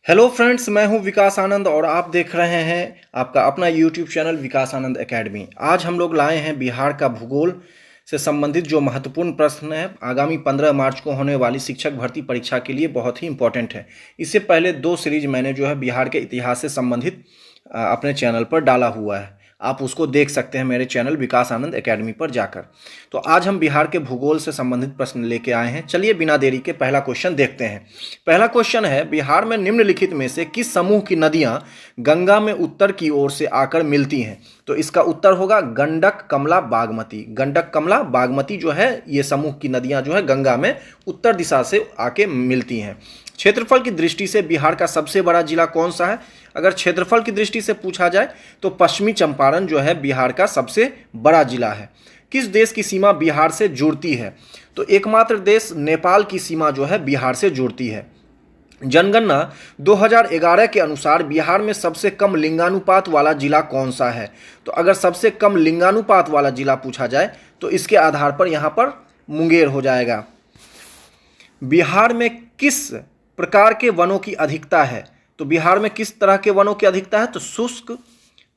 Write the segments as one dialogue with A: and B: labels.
A: Hello friends, मैं हूं विकास आनंद और आप देख रहे हैं आपका अपना यूट्यूब चैनल विकास आनंद एकेडमी। आज हम लोग लाए हैं बिहार का भूगोल से संबंधित जो महत्वपूर्ण प्रश्न है आगामी 15 मार्च को होने वाली शिक्षक भर्ती परीक्षा के लिए बहुत ही इंपॉर्टेंट है। इससे पहले दो सीरीज मैंने जो है बिहार के इतिहास से संबंधित अपने चैनल पर डाला हुआ है, आप उसको देख सकते हैं मेरे चैनल विकास आनंद एकेडमी पर जाकर। तो आज हम बिहार के भूगोल से संबंधित प्रश्न लेके आए हैं। चलिए बिना देरी के पहला क्वेश्चन देखते हैं। पहला क्वेश्चन है, बिहार में निम्नलिखित में से किस समूह की नदियां गंगा में उत्तर की ओर से आकर मिलती हैं? तो इसका उत्तर होगा गंडक, कमला, बागमती। गंडक, कमला, बागमती जो है ये समूह की नदियां जो है गंगा में उत्तर दिशा से आके मिलती हैं। क्षेत्रफल की दृष्टि से बिहार का सबसे बड़ा जिला कौन सा है? अगर क्षेत्रफल की दृष्टि से पूछा जाए तो पश्चिमी चंपारण जो है बिहार का सबसे बड़ा जिला है। किस देश की सीमा बिहार से जुड़ती है? तो एकमात्र देश नेपाल की सीमा जो है बिहार से जुड़ती है। जनगणना 2011 के अनुसार बिहार में सबसे कम लिंगानुपात वाला जिला कौन सा है? तो अगर सबसे कम लिंगानुपात वाला जिला पूछा जाए तो इसके आधार पर यहाँ पर मुंगेर हो जाएगा। बिहार में किस प्रकार के वनों की अधिकता है? तो बिहार में किस तरह के वनों की अधिकता है? तो शुष्क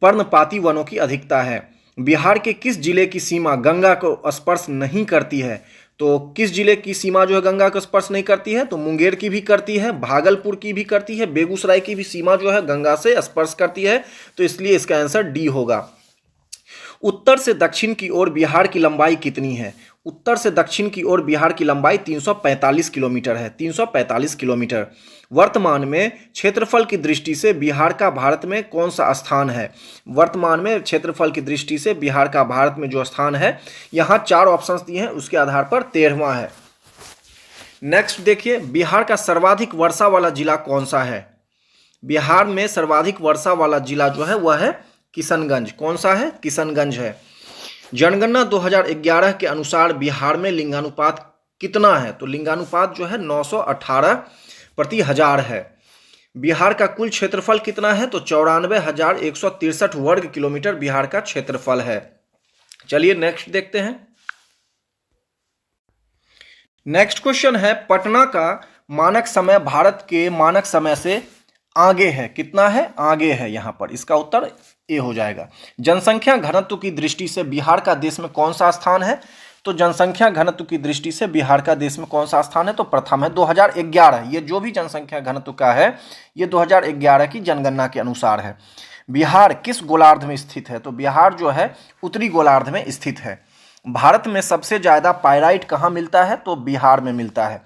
A: पर्णपाती वनों की अधिकता है। बिहार के किस जिले की सीमा गंगा को स्पर्श नहीं करती है? तो किस जिले की सीमा जो है गंगा को स्पर्श नहीं करती है? तो मुंगेर की भी करती है, भागलपुर की भी करती है, बेगूसराय की भी सीमा जो है गंगा से स्पर्श करती है। तो इसलिए इसका आंसर डी होगा। उत्तर से दक्षिण की ओर बिहार की लंबाई कितनी है? उत्तर से दक्षिण की ओर बिहार की लंबाई 345 किलोमीटर है। 345 किलोमीटर। वर्तमान में क्षेत्रफल की दृष्टि से बिहार का भारत में कौन सा स्थान है? वर्तमान में क्षेत्रफल की दृष्टि से बिहार का भारत में जो स्थान है, यहाँ 4 ऑप्शंस दिए हैं, उसके आधार पर 13वां है। नेक्स्ट देखिए, बिहार का सर्वाधिक वर्षा वाला जिला कौन सा है? बिहार में सर्वाधिक वर्षा वाला जिला जो है वह है किशनगंज। कौन सा है? किशनगंज है। जनगणना 2011 के अनुसार बिहार में लिंगानुपात कितना है? तो लिंगानुपात जो है 918 प्रति हजार है। बिहार का कुल क्षेत्रफल कितना है? तो 94,163 वर्ग किलोमीटर बिहार का क्षेत्रफल है। चलिए नेक्स्ट देखते हैं। नेक्स्ट क्वेश्चन है, पटना का मानक समय भारत के मानक समय से आगे है। कितना है? आगे है। यहां पर इसका उत्तर ए हो जाएगा। जनसंख्या घनत्व की दृष्टि से बिहार का देश में कौन सा स्थान है? तो जनसंख्या घनत्व की दृष्टि से बिहार का देश में कौन सा स्थान है? तो प्रथम है। 2011, ये जो भी जनसंख्या घनत्व का है ये 2011 की जनगणना के अनुसार है। बिहार किस गोलार्ध में स्थित है? तो बिहार जो है उत्तरी गोलार्ध में स्थित है। भारत में सबसे ज्यादा पाइराइट कहाँ मिलता है? तो बिहार में मिलता है।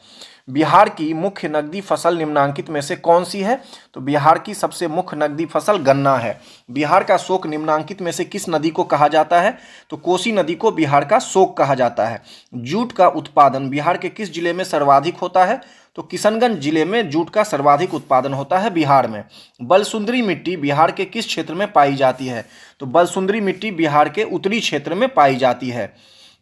A: बिहार की मुख्य नकदी फसल निम्नांकित में से कौन सी है? तो बिहार की सबसे मुख्य नकदी फसल गन्ना है। बिहार का शोक निम्नांकित में से किस नदी को कहा जाता है? तो कोसी नदी को बिहार का शोक कहा जाता है। जूट का उत्पादन बिहार के किस जिले में सर्वाधिक होता है? तो किशनगंज जिले में जूट का सर्वाधिक उत्पादन होता है बिहार में। बलसुंदरी मिट्टी बिहार के किस क्षेत्र में पाई जाती है? तो बलसुंदरी मिट्टी बिहार के उत्तरी क्षेत्र में पाई जाती है।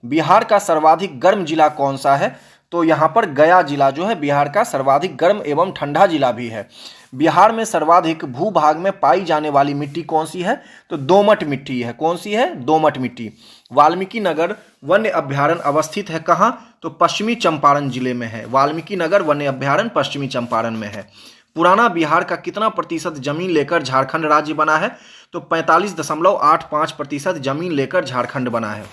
A: बिहार का सर्वाधिक गर्म जिला कौन सा है? तो यहाँ पर गया जिला जो है बिहार का सर्वाधिक गर्म एवं ठंडा जिला भी है। बिहार में सर्वाधिक भूभाग में पाई जाने वाली मिट्टी कौन सी है? तो दोमट मिट्टी है। कौन सी है? दोमट मिट्टी। वाल्मीकि नगर वन्य अभ्यारण्य अवस्थित है कहाँ? तो पश्चिमी चंपारण जिले में है। वाल्मीकि नगर वन्य अभ्यारण्य पश्चिमी चंपारण में है। पुराना बिहार का कितना प्रतिशत जमीन लेकर झारखंड राज्य बना है? तो 45.85% जमीन लेकर झारखंड बना है।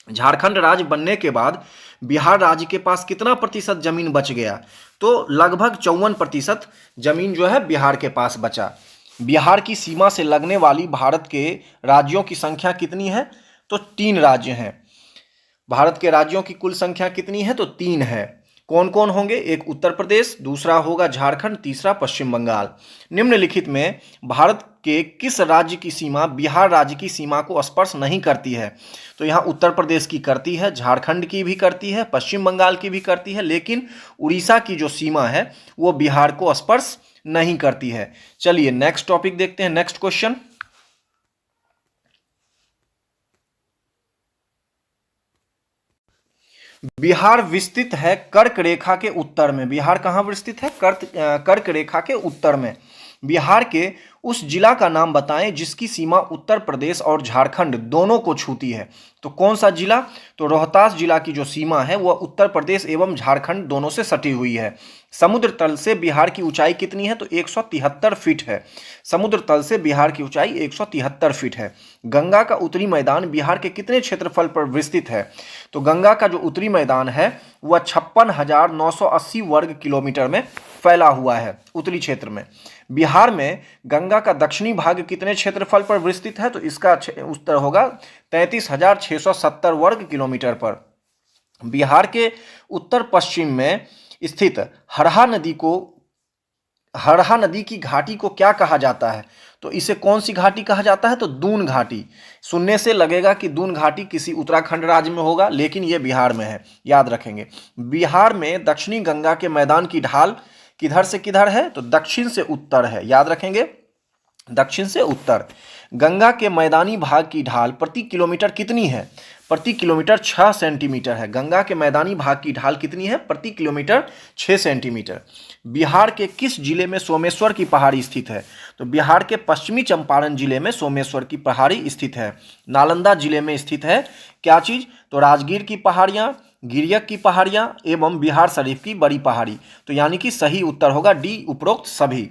A: झारखंड राज्य बनने के बाद बिहार राज्य के पास कितना प्रतिशत जमीन बच गया? तो लगभग 54% जमीन जो है बिहार के पास बचा। बिहार की सीमा से लगने वाली भारत के राज्यों की संख्या कितनी है? तो 3 राज्य हैं। भारत के राज्यों की कुल संख्या कितनी है? तो 3 है। कौन कौन होंगे? एक उत्तर प्रदेश, दूसरा होगा झारखंड, तीसरा पश्चिम बंगाल। निम्नलिखित में भारत के किस राज्य की सीमा बिहार राज्य की सीमा को स्पर्श नहीं करती है? तो यहाँ उत्तर प्रदेश की करती है, झारखंड की भी करती है, पश्चिम बंगाल की भी करती है, लेकिन उड़ीसा की जो सीमा है वो बिहार को स्पर्श नहीं करती है। चलिए नेक्स्ट टॉपिक देखते हैं। नेक्स्ट क्वेश्चन, बिहार विस्तृत है कर्क रेखा के उत्तर में। बिहार कहाँ विस्तृत है? कर्क रेखा के उत्तर में। बिहार के उस जिला का नाम बताएं जिसकी सीमा उत्तर प्रदेश और झारखंड दोनों को छूती है। तो कौन सा जिला? तो रोहतास जिला की जो सीमा है वह उत्तर प्रदेश एवं झारखंड दोनों से सटी हुई है। समुद्र तल से बिहार की ऊंचाई कितनी है? तो 173 फीट है। समुद्र तल से बिहार की ऊंचाई 173 फीट है। गंगा का उत्तरी मैदान बिहार के कितने क्षेत्रफल पर विस्तृत है? तो गंगा का जो उत्तरी मैदान है वह 56,980 वर्ग किलोमीटर में फैला हुआ है उत्तरी क्षेत्र में। बिहार में गंगा का दक्षिणी भाग कितने क्षेत्रफल पर विस्तृत है? तो इसका उत्तर होगा 33,670 वर्ग किलोमीटर पर। बिहार के उत्तर पश्चिम में स्थित हरहा नदी की घाटी को क्या कहा जाता है? तो इसे कौन सी घाटी कहा जाता है? तो दून घाटी। सुनने से लगेगा कि दून घाटी किसी उत्तराखंड राज्य में होगा, लेकिन यह बिहार में है, याद रखेंगे। बिहार में दक्षिणी गंगा के मैदान की ढाल किधर से किधर है? तो दक्षिण से उत्तर है, याद रखेंगे, दक्षिण से उत्तर। गंगा के मैदानी भाग की ढाल प्रति किलोमीटर कितनी है? प्रति किलोमीटर 6 सेंटीमीटर है। गंगा के मैदानी भाग की ढाल कितनी है? प्रति किलोमीटर 6 सेंटीमीटर। बिहार के किस जिले में सोमेश्वर की पहाड़ी स्थित है? तो बिहार के पश्चिमी चंपारण जिले में सोमेश्वर की पहाड़ी स्थित है। नालंदा जिले में स्थित है क्या चीज? तो राजगीर की पहाड़ियां, गिरियक की पहाड़ियां एवं बिहार शरीफ की बड़ी पहाड़ी। तो यानी कि सही उत्तर होगा डी, उपरोक्त सभी।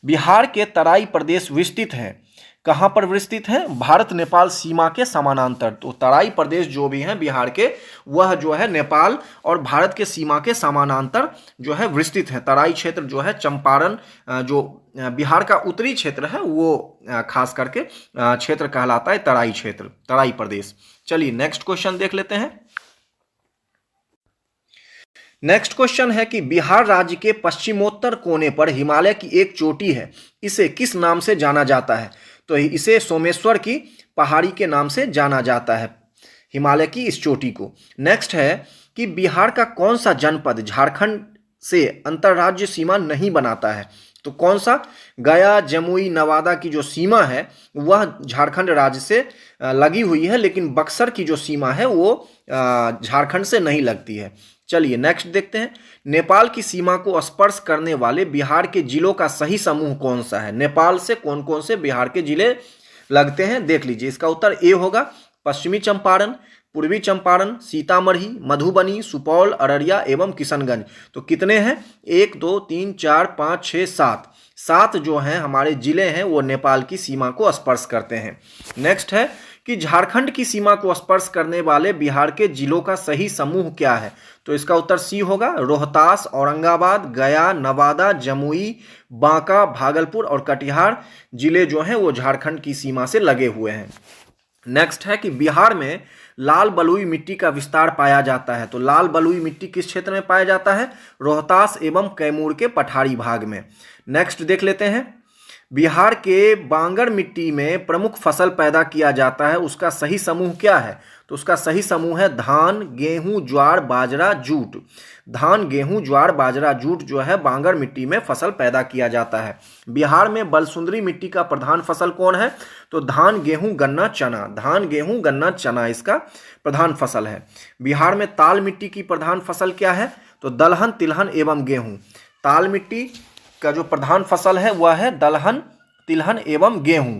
A: बिहार के तराई प्रदेश विस्तृत हैं, कहां पर विस्तृत हैं? भारत नेपाल सीमा के समानांतर। तो तराई प्रदेश जो भी हैं बिहार के, वह जो है नेपाल और भारत के सीमा के समानांतर जो है विस्तृत है। तराई क्षेत्र जो है चंपारण, जो बिहार का उत्तरी क्षेत्र है, वो खास करके क्षेत्र कहलाता है तराई क्षेत्र, तराई प्रदेश। चलिए नेक्स्ट क्वेश्चन देख लेते हैं। नेक्स्ट क्वेश्चन है कि बिहार राज्य के पश्चिमोत्तर कोने पर हिमालय की एक चोटी है, इसे किस नाम से जाना जाता है? तो इसे सोमेश्वर की पहाड़ी के नाम से जाना जाता है, हिमालय की इस चोटी को। नेक्स्ट है कि बिहार का कौन सा जनपद झारखंड से अंतर्राज्य सीमा नहीं बनाता है? तो कौन सा? गया, जमुई, नवादा की जो सीमा है वह झारखंड राज्य से लगी हुई है, लेकिन बक्सर की जो सीमा है वो झारखंड से नहीं लगती है। चलिए नेक्स्ट देखते हैं। नेपाल की सीमा को स्पर्श करने वाले बिहार के जिलों का सही समूह कौन सा है? नेपाल से कौन कौन से बिहार के जिले लगते हैं, देख लीजिए। इसका उत्तर ए होगा, पश्चिमी चंपारण, पूर्वी चंपारण, सीतामढ़ी, मधुबनी, सुपौल, अररिया एवं किशनगंज। तो कितने हैं? 1 2 3 4 5 6 7, 7 जो हैं हमारे जिले हैं वो नेपाल की सीमा को स्पर्श करते हैं। नेक्स्ट है कि झारखंड की सीमा को स्पर्श करने वाले बिहार के जिलों का सही समूह क्या है? तो इसका उत्तर सी होगा, रोहतास, औरंगाबाद, गया, नवादा, जमुई, बांका, भागलपुर और कटिहार जिले जो हैं वो झारखंड की सीमा से लगे हुए हैं। नेक्स्ट है कि बिहार में लाल बलुई मिट्टी का विस्तार पाया जाता है। तो लाल बलुई मिट्टी किस क्षेत्र में पाया जाता है? रोहतास एवं कैमूर के पठारी भाग में। नेक्स्ट देख लेते हैं। बिहार के बांगर मिट्टी में प्रमुख फसल पैदा किया जाता है, उसका सही समूह क्या है? तो उसका सही समूह है धान, गेहूं, ज्वार, बाजरा, जूट। धान, गेहूं, ज्वार, बाजरा, जूट जो है बांगर मिट्टी में फसल पैदा किया जाता है। बिहार में बलसुंदरी मिट्टी का प्रधान फसल कौन है? तो धान, गेहूं, गन्ना, चना। धान, गेहूं, गन्ना, चना इसका प्रधान फसल है। बिहार में ताल मिट्टी की प्रधान फसल क्या है? तो दलहन, तिलहन एवं गेहूं। ताल मिट्टी का जो प्रधान फसल है वह है दलहन, तिलहन एवं गेहूं।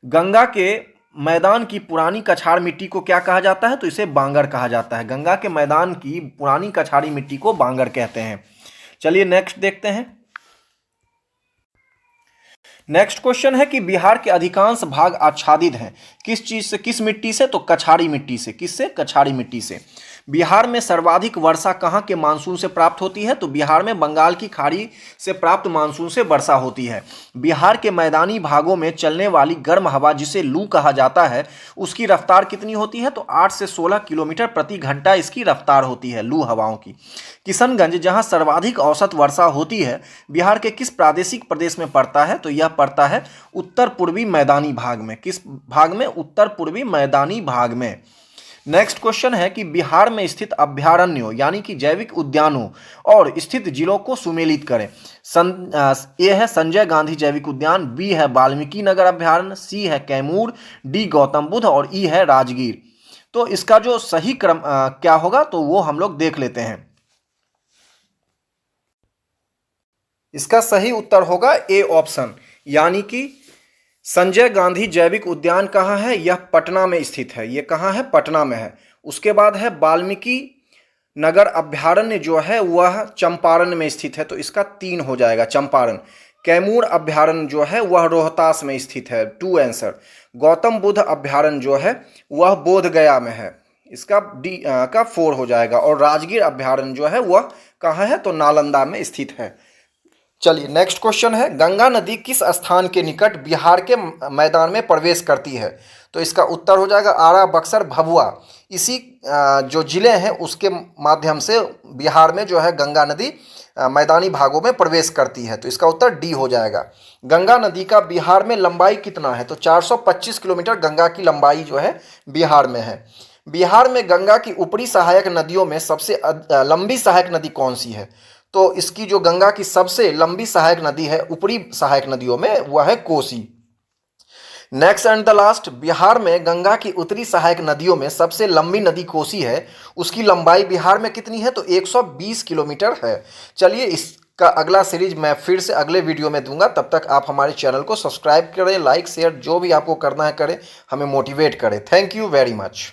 A: गंगा के मैदान की पुरानी कछाड़ मिट्टी को क्या कहा जाता है? तो इसे बांगर कहा जाता है। गंगा के मैदान की पुरानी कछाड़ी मिट्टी को बांगर कहते हैं। चलिए नेक्स्ट देखते हैं। नेक्स्ट क्वेश्चन है कि बिहार के अधिकांश भाग आच्छादित हैं, किस चीज से, किस मिट्टी से? तो कछाड़ी मिट्टी से। किससे? कछाड़ी मिट्टी से। बिहार में सर्वाधिक वर्षा कहाँ के मानसून से प्राप्त होती है? तो बिहार में बंगाल की खाड़ी से प्राप्त मानसून से वर्षा होती है। बिहार के मैदानी भागों में चलने वाली गर्म हवा जिसे लू कहा जाता है, उसकी रफ्तार कितनी होती है? तो 8 से 16 किलोमीटर प्रति घंटा इसकी रफ्तार होती है लू हवाओं की। किशनगंज जहां सर्वाधिक औसत वर्षा होती है, बिहार के किस प्रादेशिक प्रदेश में पड़ता है? तो यह पड़ता है उत्तर पूर्वी मैदानी भाग में। किस भाग में? उत्तर पूर्वी मैदानी भाग में। नेक्स्ट क्वेश्चन है कि बिहार में स्थित अभ्यारण्यों यानी कि जैविक उद्यानों और स्थित जिलों को सुमेलित करें। ए है संजय गांधी जैविक उद्यान, बी है वाल्मीकि नगर अभ्यारण्य, सी है कैमूर, डी गौतम बुद्ध और ई है राजगीर। तो इसका जो सही क्रम क्या होगा तो वो हम लोग देख लेते हैं। इसका सही उत्तर होगा ए ऑप्शन, यानी कि संजय गांधी जैविक उद्यान कहाँ है? यह पटना में स्थित है। ये कहाँ है? पटना में है। उसके बाद है वाल्मीकि नगर अभ्यारण्य जो है वह चंपारण में स्थित है, तो इसका 3 हो जाएगा, चंपारण। कैमूर अभ्यारण्य जो है वह रोहतास में स्थित है, 2 आंसर। गौतम बुद्ध अभ्यारण्य जो है वह बोध गया में है, इसका डी का 4 हो जाएगा। और राजगीर अभ्यारण्य जो है वह कहाँ है? तो नालंदा में स्थित है। चलिए नेक्स्ट क्वेश्चन है, गंगा नदी किस स्थान के निकट बिहार के मैदान में प्रवेश करती है? तो इसका उत्तर हो जाएगा आरा, बक्सर, भभुआ। इसी जो जिले हैं उसके माध्यम से बिहार में जो है गंगा नदी मैदानी भागों में प्रवेश करती है, तो इसका उत्तर डी हो जाएगा। गंगा नदी का बिहार में लंबाई कितना है? तो 425 किलोमीटर गंगा की लंबाई जो है बिहार में है। बिहार में गंगा की ऊपरी सहायक नदियों में सबसे लंबी सहायक नदी कौन सी है? तो इसकी जो गंगा की सबसे लंबी सहायक नदी है ऊपरी सहायक नदियों में, वह है Kosi. Next and the last, Bihar में गंगा की उत्तरी सहायक नदियों में सबसे लंबी नदी कोसी है, उसकी लंबाई बिहार में कितनी है? तो 120 किलोमीटर है। चलिए इसका अगला सीरीज मैं फिर से अगले वीडियो में दूंगा, तब तक आप हमारे चैनल को सब्सक्राइब करें, लाइक शेयर जो भी आपको करना है करें, हमें मोटिवेट करें। Thank you very much.